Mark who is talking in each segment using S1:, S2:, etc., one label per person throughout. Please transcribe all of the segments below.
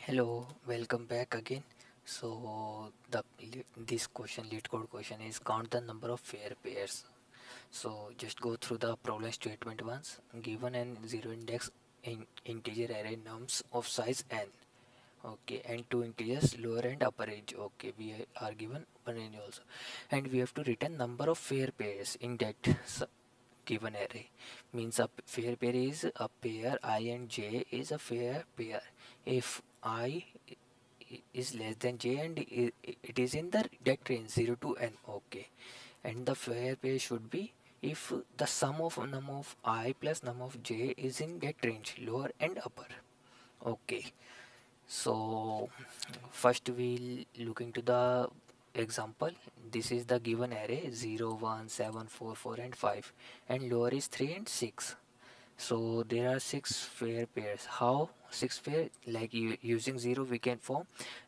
S1: Hello, welcome back again. So this question, lead code question, is count the number of fair pairs. So just go through the problem statement once. Given an zero index integer array nums of size n. Okay, and two integers lower and upper range. Okay, we are given upper range also, and we have to return number of fair pairs in that given array. Means a fair pair is a pair I and j is a fair pair if I is less than j and it is in the that range 0 to n. Okay, and the fair pair should be if the sum of num of I plus num of j is in that range, lower and upper. Okay, so first we'll look into the example. This is the given array 0 1 7 4 4 and 5, and lower is 3 and 6. So there are six fair pairs. How six pair? Like using 0 we can form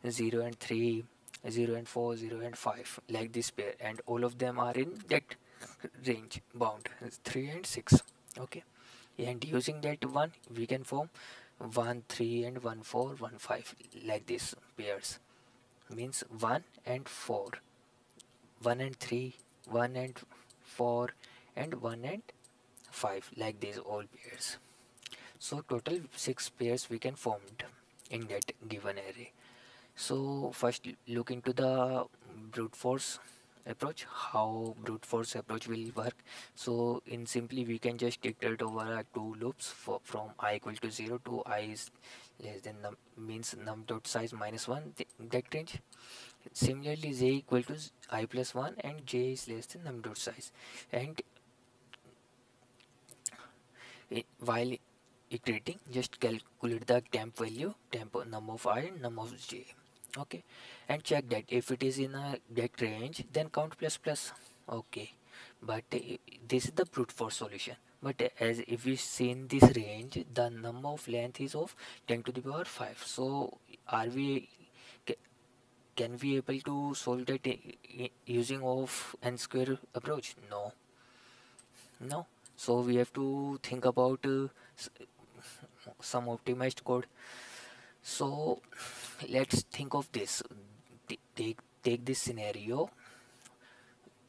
S1: 0 and 3, 0 and 4, 0 and 5, like this pair, and all of them are in that range bound 3 and 6. Okay, and using that one we can form 1 3 and 1 4 1 5, like this pairs. Means 1 and 4, 1 and 3, 1 and 4, and 1 and 5, like these all pairs. So total 6 pairs we can formed in that given array. So first look into the brute force approach, how brute force approach will work. So in simply we can just iterate over two loops from I equal to 0 to I is less than num, means num dot size minus 1, that range. Similarly j equal to I plus 1 and j is less than num dot size. And while iterating, just calculate the temp value, temp num of I and num of j. Okay, and check that if it is in a that range, then count plus plus. Okay, but this is the brute force solution. But as if we see in this range, the number of length is of 10 to the power 5. So are we can we able to solve that using of n square approach? No, no. So we have to think about some optimized code. So let's think of this. Take this scenario.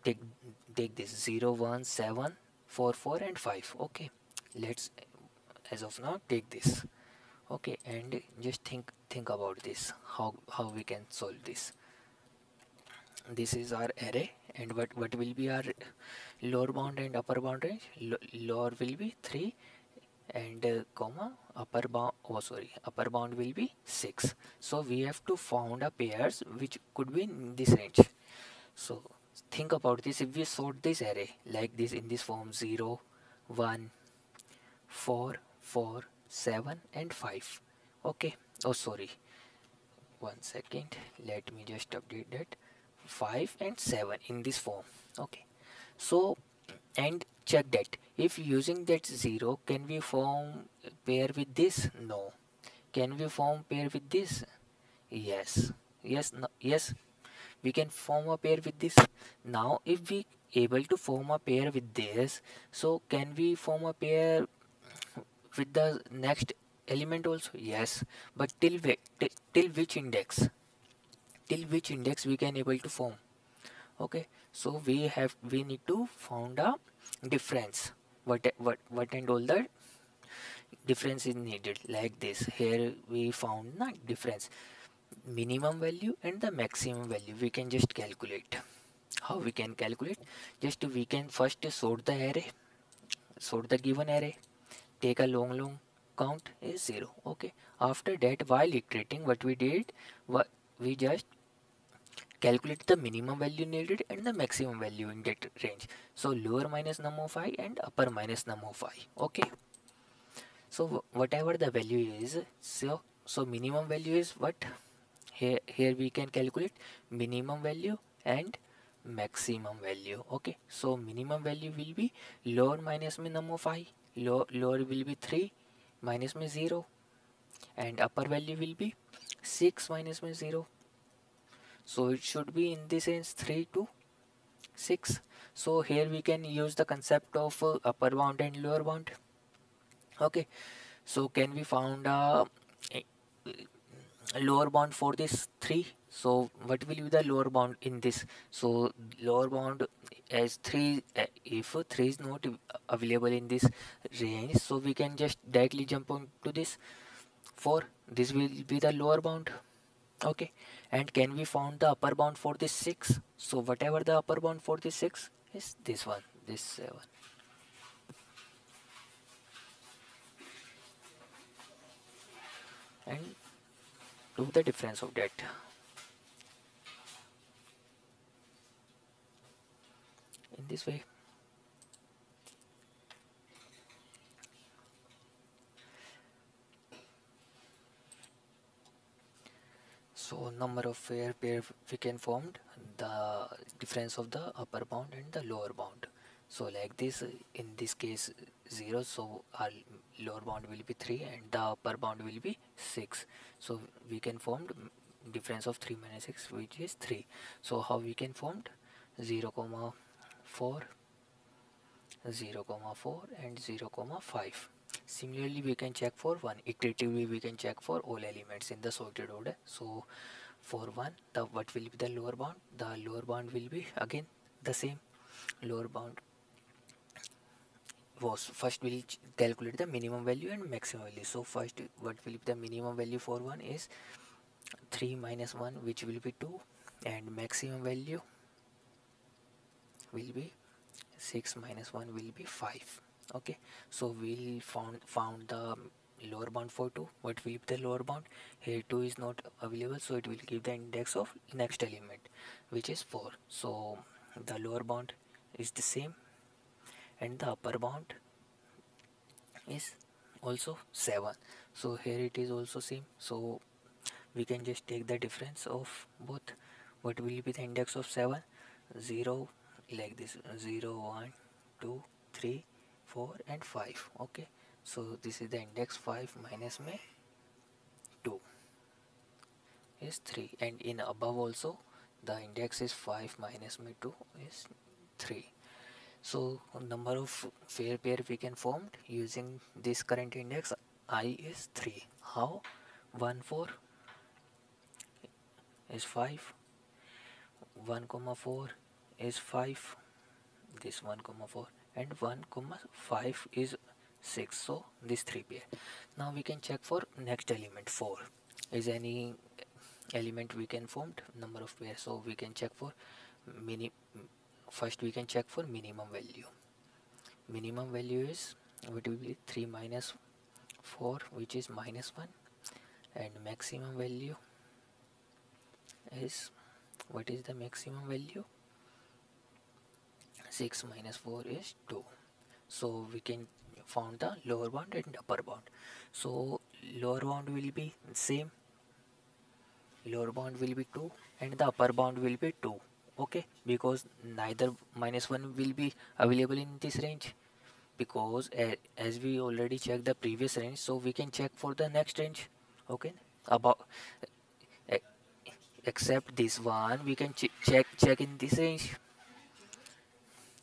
S1: Take take this 0 1 7 4 4 and 5. Okay, let's as of now take this. Okay, and just think about this, how we can solve this. This is our array, and what will be our lower bound and upper bound range. Lower will be 3 and comma upper bound, oh sorry, upper bound will be 6. So we have to found a pairs which could be in this range. So think about this. If we sort this array like this in this form 0 1 4 4 7 and 5. Okay, oh sorry, 1 second, let me just update that. 5 and 7 in this form. Okay, so and check that if using that 0, can we form pair with this? No. Can we form pair with this? Yes. Yes, no, yes, we can form a pair with this. Now if we able to form a pair with this, so can we form a pair with the next element also? Yes, but till which index? Till which index we can able to form? Okay, so we need to found a difference. What and all the difference is needed, like this. Here we found the difference, minimum value and the maximum value. We can just calculate. How we can calculate? Just we can first sort the array, sort the given array, take a long count is 0. Okay, after that while iterating, what we did, what we just calculate the minimum value needed and the maximum value in that range. So lower minus num of I and upper minus num of I. Okay, so whatever the value is, so minimum value is what? Here we can calculate minimum value and maximum value. Okay, so minimum value will be lower minus me num of I, lower will be 3 minus me 0, and upper value will be 6 minus me 0. So it should be in this sense 3 to 6. So here we can use the concept of upper bound and lower bound. Okay, so can we found lower bound for this 3. So what will be the lower bound in this? So lower bound as 3, if 3 is not available in this range, so we can just directly jump on to this 4. This will be the lower bound. Okay, and can we found the upper bound for this 6? So whatever the upper bound for this 6 is this one, this 7. And do the difference of that. In this way. So number of pair we can formed, the difference of the upper bound and the lower bound. So like this, in this case 0, so our lower bound will be 3 and the upper bound will be 6. So we can form difference of 3 minus 6, which is 3. So how we can formed 0, 4, 0, 4 and 0, 5. Similarly, we can check for 1. Iteratively, we can check for all elements in the sorted order. So for 1, what will be the lower bound? The lower bound will be again the same. Lower bound was first we'll calculate the minimum value and maximum value. So first, what will be the minimum value for 1 is 3 minus 1, which will be 2, and maximum value will be 6 minus 1 will be 5. Okay, so we'll found the lower bound for 2. What will be the lower bound? Here 2 is not available, so it will give the index of next element, which is 4. So the lower bound is the same and the upper bound is also 7. So here it is also same, so we can just take the difference of both. What will be the index of 7? 0, like this, 0, 1, 2, 3, 4 and 5. Okay, so this is the index. 5 minus में 2 is 3, and in above also the index is 5 minus में 2 is 3. So number of pair we can form using this current index I is 3. How? 1, 4 is 5, 1, 4 is 5, this 1, 4 and 1, 5 is 6. So this 3 pair. Now we can check for next element 4. Is any element we can form number of pairs? So we can check for first we can check for minimum value. Minimum value is what will be 3 minus 4, which is minus 1, and maximum value is, what is the maximum value? 6 minus 4 is 2. So we can found the lower bound and upper bound. So lower bound will be same, lower bound will be 2 and the upper bound will be 2. Okay, because neither minus 1 will be available in this range, because as we already checked the previous range, so we can check for the next range. Okay, about except this one we can check in this range,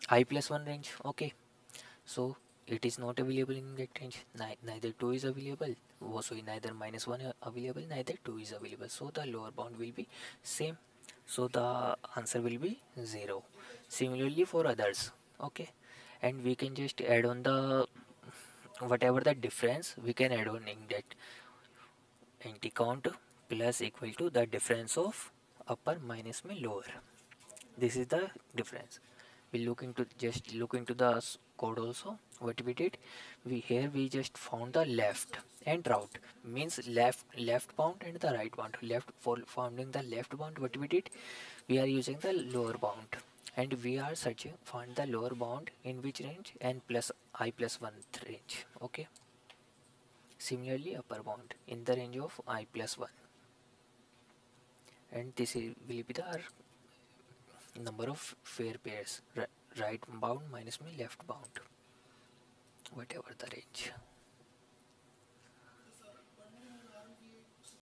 S1: I plus 1 range. Okay, so it is not available in that range. Neither 2 is available, so neither minus 1 available, neither 2 is available, so the lower bound will be same, so the answer will be 0. Similarly for others. Okay, and we can just add on the whatever the difference we can add on in that anti count plus equal to the difference of upper minus में lower. This is the difference. We look into the code also. What we did, we just found the left and right, means left bound and the right bound. For finding the left bound, what we did, we are using the lower bound and we are searching find the lower bound in which range, n plus I plus 1 range. Okay, similarly upper bound in the range of I plus 1, and this will be the number of fair pairs, right bound minus me left bound, whatever the range.